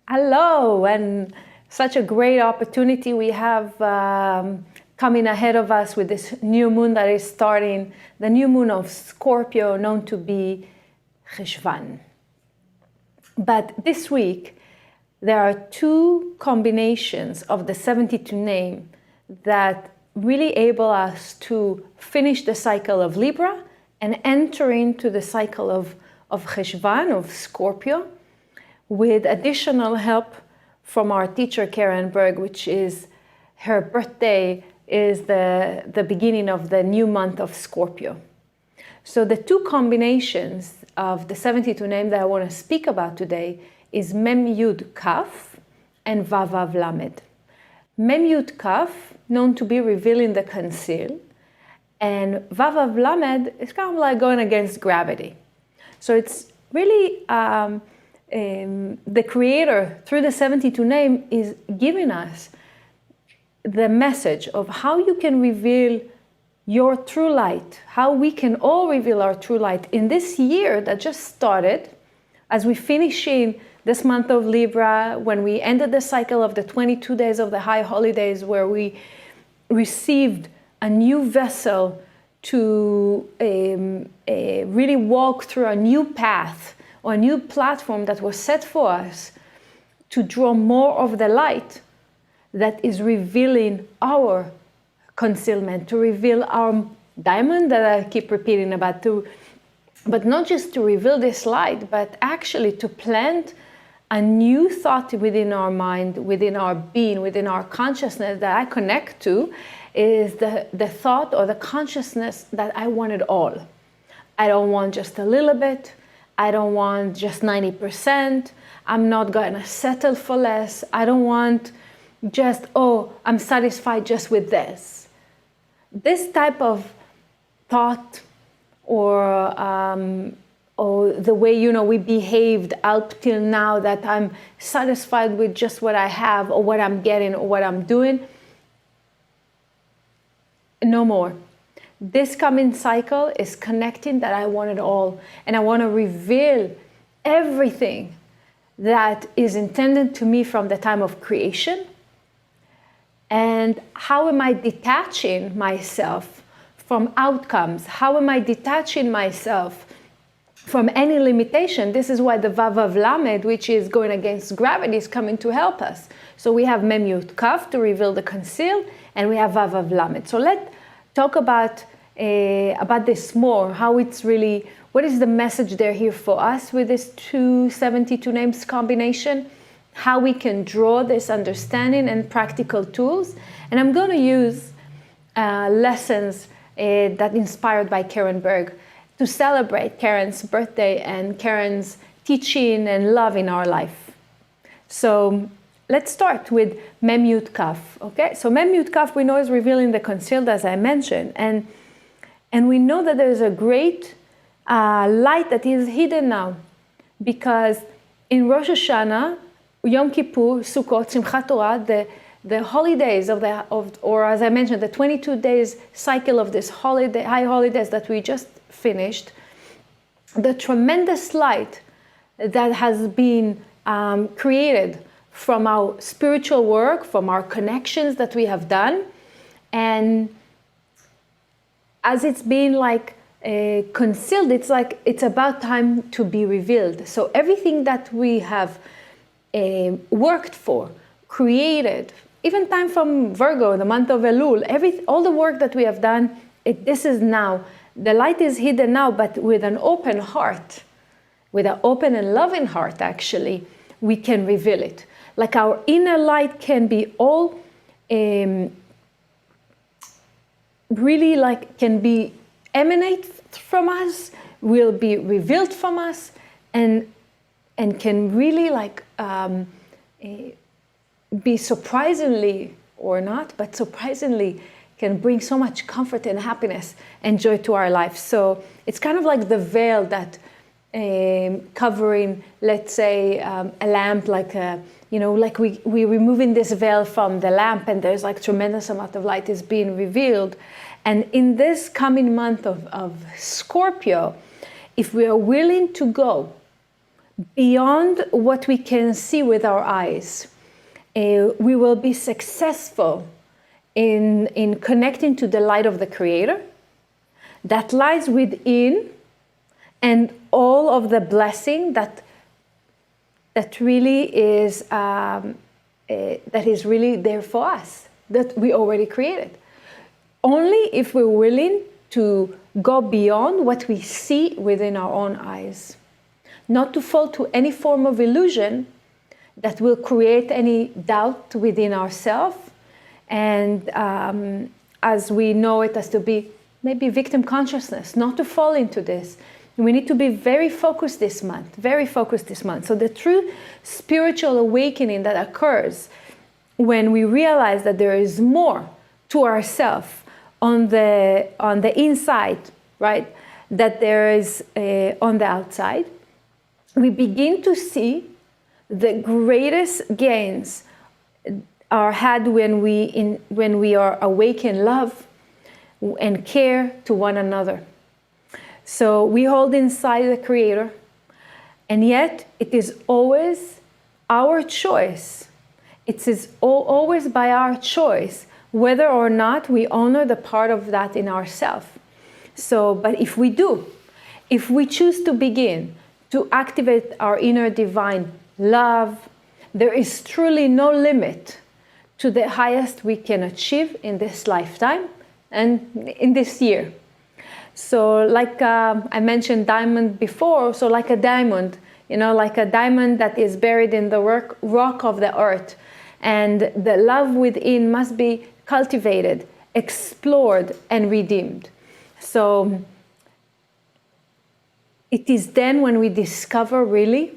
Hello, and such a great opportunity we have coming ahead of us with this new moon that is starting, the new moon of Scorpio, known to be Cheshvan. But this week, there are two combinations of the 72 name that really able us to finish the cycle of Libra and enter into the cycle of Cheshvan, of Scorpio, with additional help from our teacher Karen Berg, which is her birthday is the beginning of the new month of Scorpio. So the two combinations of the 72 name that I want to speak about today is Mem Yud Kaf and Vav Vav Lamed. Mem Yud Kaf, known to be revealing the conceal, and Vav Vav Lamed is kind of like going against gravity. So it's really the Creator, through the 72 name, is giving us the message of how you can reveal your true light, how we can all reveal our true light in this year that just started, as we finishing this month of Libra, when we ended the cycle of the 22 days of the high holidays, where we received a new vessel to really walk through a new path, or a new platform that was set for us to draw more of the light that is revealing our concealment, to reveal our diamond that I keep repeating about, but not just to reveal this light, but actually to plant a new thought within our mind, within our being, within our consciousness that I connect to, is the thought or the consciousness that I want it all. I don't want just a little bit. I don't want just 90%. I'm not going to settle for less. I don't want just, I'm satisfied just with this. This type of thought or the way, we behaved up till now, that I'm satisfied with just what I have or what I'm getting or what I'm doing, no more. This coming cycle is connecting that I want it all, and I want to reveal everything that is intended to me from the time of creation. And how am I detaching myself from outcomes? How am I detaching myself from any limitation? This is why the Vav Vav Lamed, which is going against gravity, is coming to help us. So we have Mem Yud Kaf to reveal the conceal, and we have Vav Vav Lamed. So let's talk about this more, how it's really, what is the message there here for us with this 272 names combination, how we can draw this understanding and practical tools. And I'm going to use lessons that inspired by Karen Berg to celebrate Karen's birthday and Karen's teaching and love in our life. So let's start with Mem Yud Kaf. Okay, so Mem Yud Kaf we know is revealing the concealed, as I mentioned, and we know that there is a great light that is hidden now, because in Rosh Hashanah, Yom Kippur, Sukkot, Simchat Torah, the holidays or as I mentioned, the 22 days cycle of this holiday, high holidays that we just finished, the tremendous light that has been created from our spiritual work, from our connections that we have done, and as it's been concealed, it's about time to be revealed. So everything that we have worked for, created, even time from Virgo, the month of Elul, all the work that we have done, this is now. The light is hidden now, but with an open heart, with an open and loving heart, actually, we can reveal it. Like our inner light can be all really can be emanate from us, will be revealed from us, and can really be surprisingly, or not, but surprisingly can bring so much comfort and happiness and joy to our life. So it's kind of like the veil that covering, let's say, a lamp, we removing this veil from the lamp, and there's tremendous amount of light is being revealed. And in this coming month of Scorpio, if we are willing to go beyond what we can see with our eyes. We will be successful in connecting to the light of the Creator that lies within, and all of the blessing that really is that is really there for us, that we already created. Only if we're willing to go beyond what we see within our own eyes, not to fall to any form of illusion that will create any doubt within ourselves, and as we know it as to be maybe victim consciousness, not to fall into this. We need to be very focused this month, very focused this month. So the true spiritual awakening that occurs when we realize that there is more to ourselves on the inside, right, that there is on the outside, we begin to see the greatest gains are had when we are awake in love and care to one another. So we hold inside the Creator, and yet it is always our choice. It is always by our choice whether or not we honor the part of that in ourselves. So, but if we do, if we choose to begin to activate our inner divine love, there is truly no limit to the highest we can achieve in this lifetime and in this year. So like I mentioned diamond before, so like a diamond, like a diamond that is buried in the rock of the earth. And the love within must be cultivated, explored, and redeemed. So it is then when we discover really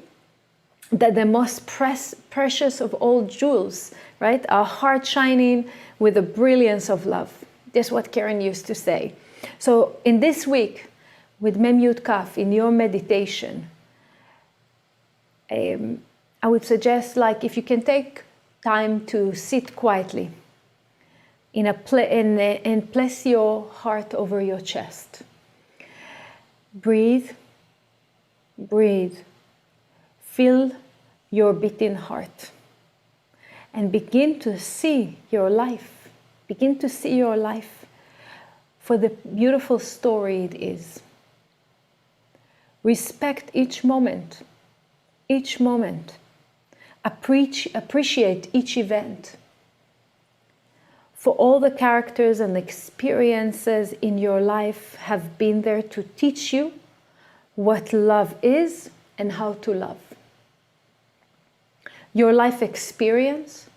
that the most precious of all jewels, right, our heart shining with the brilliance of love. That's what Karen used to say. So in this week, with Mem Yud Kaf, in your meditation, I would suggest, like, if you can take time to sit quietly and place your heart over your chest. Breathe, breathe. Feel your beating heart. And begin to see your life. Begin to see your life for the beautiful story it is. Respect each moment. Each moment. Appreciate each event. For all the characters and experiences in your life have been there to teach you what love is and how to love. Your life experience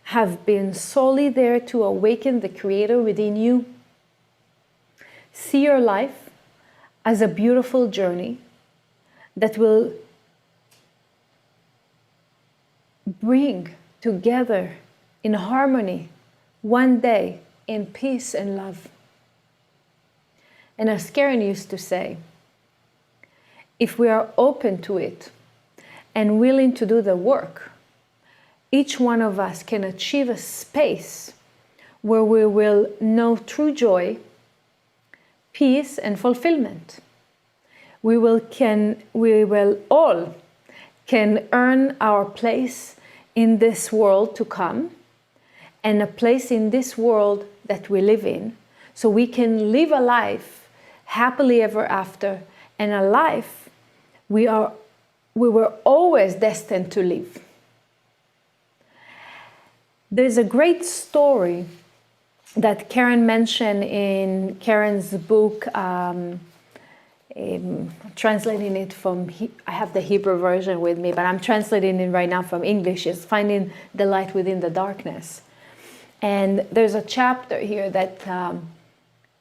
have been solely there to awaken the Creator within you. See your life as a beautiful journey that will bring together in harmony one day in peace and love. And as Karen used to say, if we are open to it and willing to do the work, each one of us can achieve a space where we will know true joy, peace, and fulfillment. We will all can earn our place in this world to come, and a place in this world that we live in, so we can live a life happily ever after, and a life we were always destined to live. There's a great story that Karen mentioned in Karen's book, translating it from, I have the Hebrew version with me, but I'm translating it right now from English, is Finding the Light Within the Darkness. And there's a chapter here that,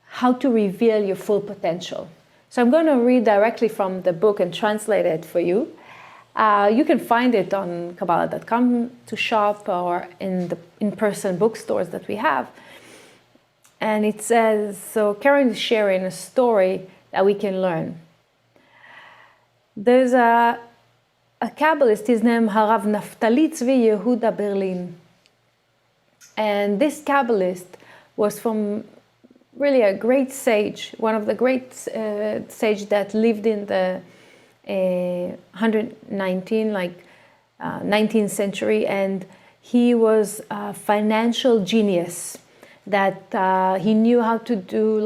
how to reveal your full potential. So I'm going to read directly from the book and translate it for you. You can find it on Kabbalah.com to shop, or in the in-person bookstores that we have. And it says, so Karen is sharing a story that we can learn. There's a Kabbalist, his name Harav Naftali Tzvi Yehuda Berlin. And this Kabbalist was from really a great sage, one of the great sage that lived in the 119, 19th century, and he was a financial genius that he knew how to do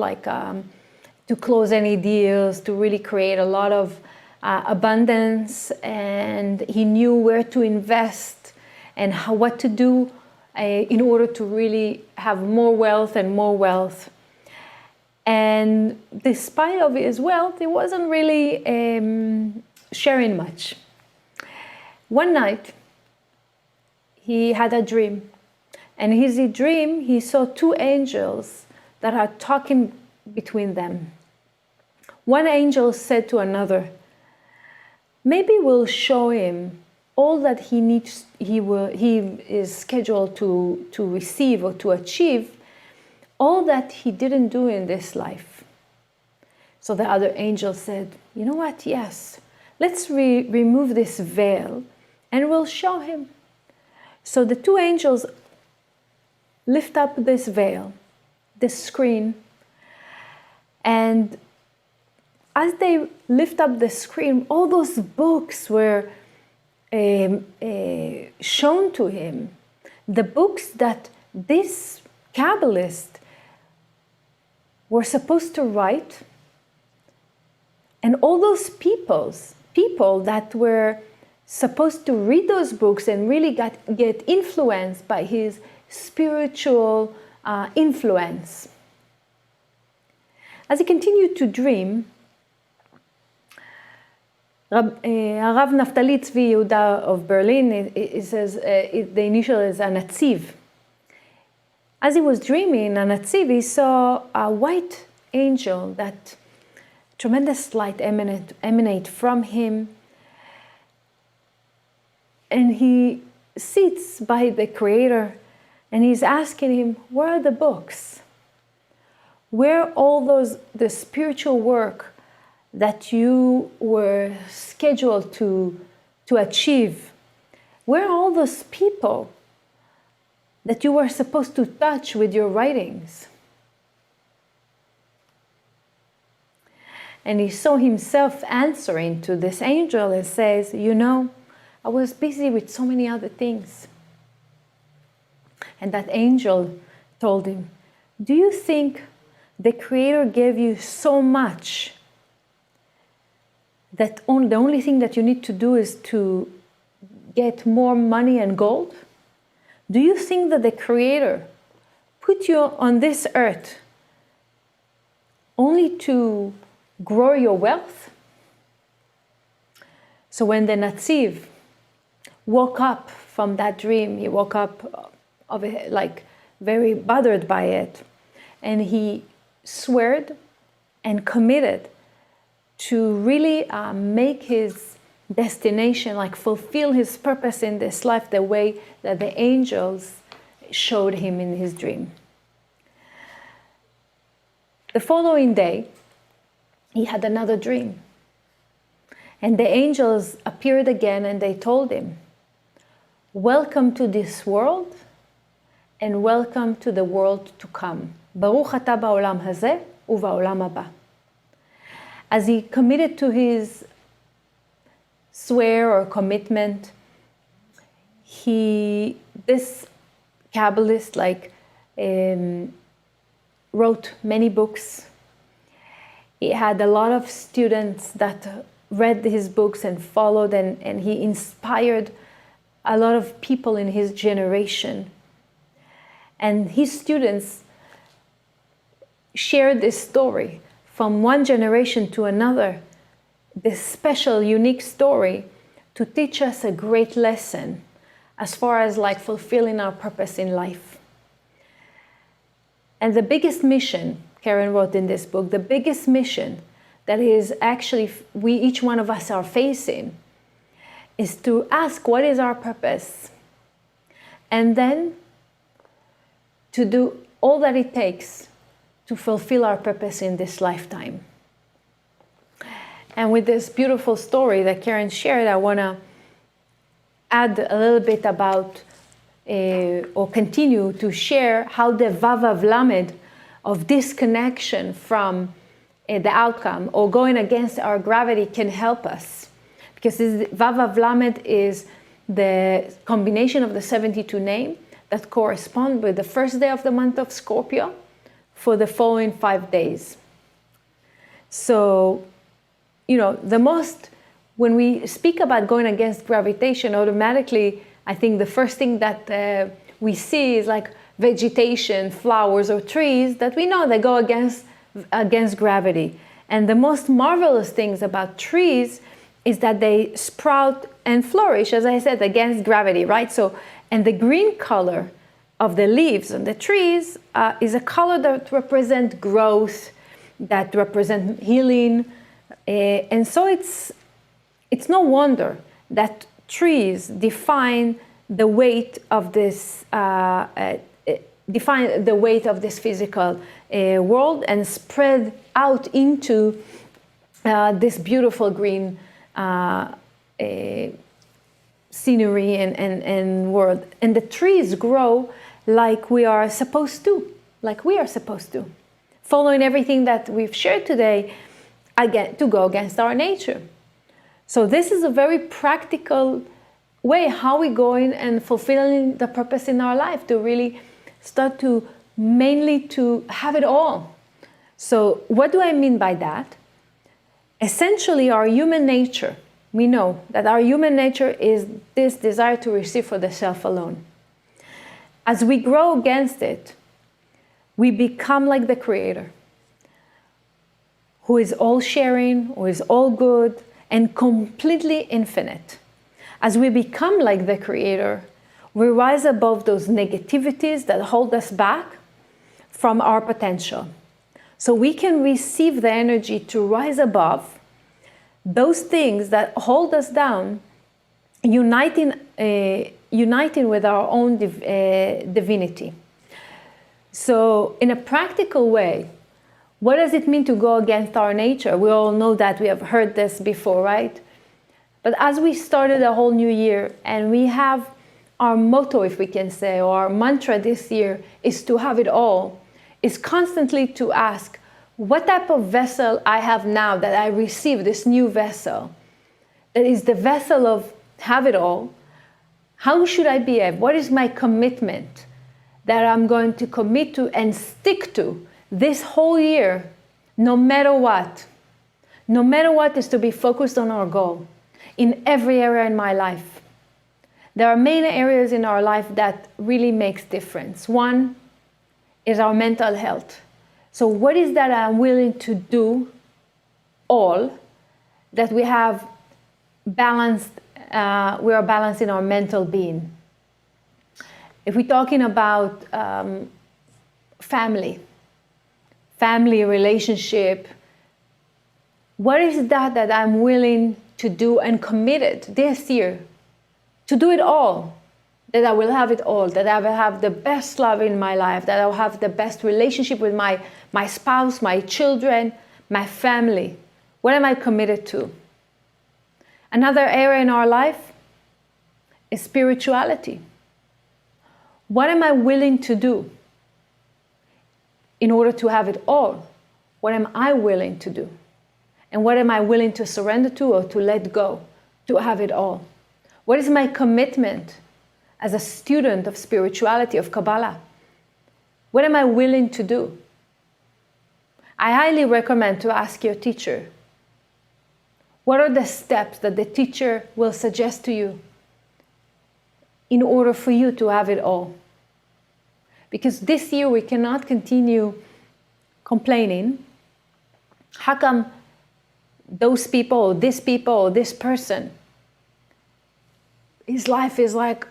to close any deals, to really create a lot of abundance, and he knew where to invest and what to do in order to really have more wealth and more wealth. And despite of his wealth, he wasn't really sharing much. One night, he had a dream. And in his dream, he saw two angels that are talking between them. One angel said to another, maybe we'll show him all that he is scheduled to receive or to achieve, all that he didn't do in this life. So the other angel said, you know what, yes, let's remove this veil and we'll show him. So the two angels lift up this veil, this screen, and as they lift up the screen, all those books were shown to him. The books that this Kabbalist were supposed to write, and all those people that were supposed to read those books and really get influenced by his spiritual influence. As he continued to dream, Rav Naftali Tzvi Yehuda of Berlin, it says the initial is a Natziv. As he was dreaming, a Natziv, he saw a white angel, that tremendous light emanate from him. And he sits by the Creator and he's asking him, where are the books? Where are all the spiritual work that you were scheduled to achieve? Where are all those people that you were supposed to touch with your writings? And he saw himself answering to this angel and says, you know, I was busy with so many other things. And that angel told him, do you think the Creator gave you so much that the only thing that you need to do is to get more money and gold? Do you think that the Creator put you on this earth only to grow your wealth? So when the Natziv woke up from that dream, he woke up very bothered by it, and he swore and committed to really make his destination, fulfill his purpose in this life the way that the angels showed him in his dream. The following day, he had another dream. And the angels appeared again and they told him, welcome to this world and welcome to the world to come. Baruch ata ba'olam hazeh uba'olam haba. As he committed to his swear or commitment, this Kabbalist wrote many books. He had a lot of students that read his books and followed, and he inspired a lot of people in his generation. And his students shared this story from one generation to another, this special, unique story to teach us a great lesson as far as fulfilling our purpose in life. And the biggest mission, Karen wrote in this book, the biggest mission that is actually each one of us are facing is to ask what is our purpose, and then to do all that it takes to fulfill our purpose in this lifetime. And with this beautiful story that Karen shared, I want to add a little bit about or continue to share how the Vav Lamed of disconnection from the outcome or going against our gravity can help us. because Vav Vav Lamed is the combination of the 72 names that correspond with the first day of the month of Scorpio for the following 5 days. So, when we speak about going against gravitation, automatically, I think the first thing that we see is like vegetation, flowers, or trees that we know they go against gravity. And the most marvelous things about trees is that they sprout and flourish, as I said, against gravity, right? So, and the green color of the leaves on the trees is a color that represents growth, that represents healing. And so it's no wonder that trees define the weight of this physical world and spread out into this beautiful green scenery and world. And the trees grow like we are supposed to, following everything that we've shared today, again, to go against our nature. So this is a very practical way how we're going and fulfilling the purpose in our life, to really start to mainly to have it all. So what do I mean by that? Essentially, our human nature, we know that our human nature is this desire to receive for the self alone. As we grow against it, we become like the Creator, who is all sharing, who is all good, and completely infinite. As we become like the Creator, we rise above those negativities that hold us back from our potential. So we can receive the energy to rise above those things that hold us down, uniting with our own divinity. So in a practical way, what does it mean to go against our nature? We all know that, we have heard this before, right? But as we started a whole new year, and we have our motto, if we can say, or our mantra this year is to have it all, is constantly to ask, what type of vessel I have now that I receive this new vessel, that is the vessel of have it all, how should I behave? What is my commitment that I'm going to commit to and stick to this whole year, no matter what? No matter what, is to be focused on our goal in every area in my life. There are many areas in our life that really makes difference. One is our mental health. So what is that I'm willing to do all that we have balanced, we are balanced in our mental being? If we're talking about family relationship, what is that I'm willing to do and committed this year to do it all? That I will have it all, that I will have the best love in my life, that I will have the best relationship with my spouse, my children, my family. What am I committed to? Another area in our life is spirituality. What am I willing to do in order to have it all? What am I willing to do? And what am I willing to surrender to or to let go to have it all? What is my commitment as a student of spirituality, of Kabbalah? What am I willing to do? I highly recommend to ask your teacher, what are the steps that the teacher will suggest to you in order for you to have it all? Because this year we cannot continue complaining. How come those people, or this person, his life is like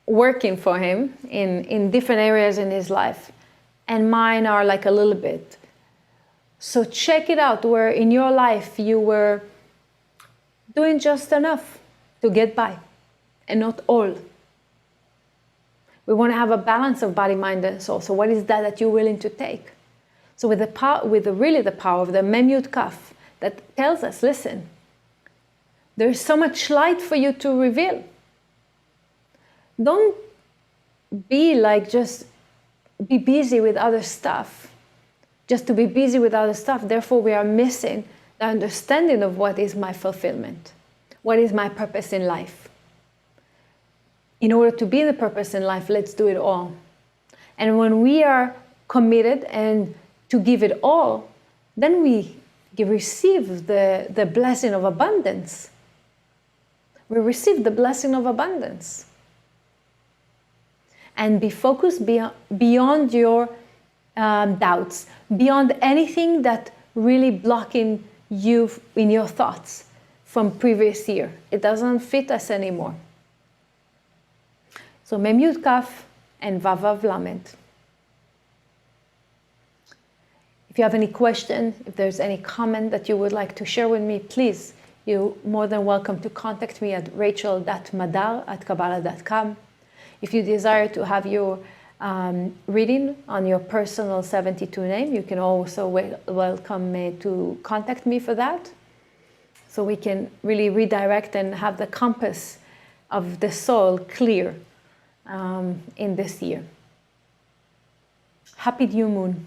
working for him in different areas in his life, and mine are like a little bit. So check it out where in your life you were doing just enough to get by and not all. We want to have a balance of body, mind, and soul. So what is that you're willing to take? So with the power of the Mem Yud Kaf that tells us, listen, there's so much light for you to reveal. Don't be like just be busy with other stuff. Just to be busy with other stuff. Therefore, we are missing the understanding of what is my fulfillment. What is my purpose in life? In order to be the purpose in life, let's do it all. And when we are committed and to give it all, then we receive the blessing of abundance. We receive the blessing of abundance. And be focused beyond your doubts, beyond anything that really blocking you in your thoughts from previous year. It doesn't fit us anymore. So Mem Yud Kaf and Vav Vav Lamed. If you have any question, if there's any comment that you would like to share with me, please, you're more than welcome to contact me at rachel.madar@kabbalah.com. If you desire to have your reading on your personal 72 name, you can also welcome me to contact me for that. So we can really redirect and have the compass of the soul clear in this year. Happy new moon.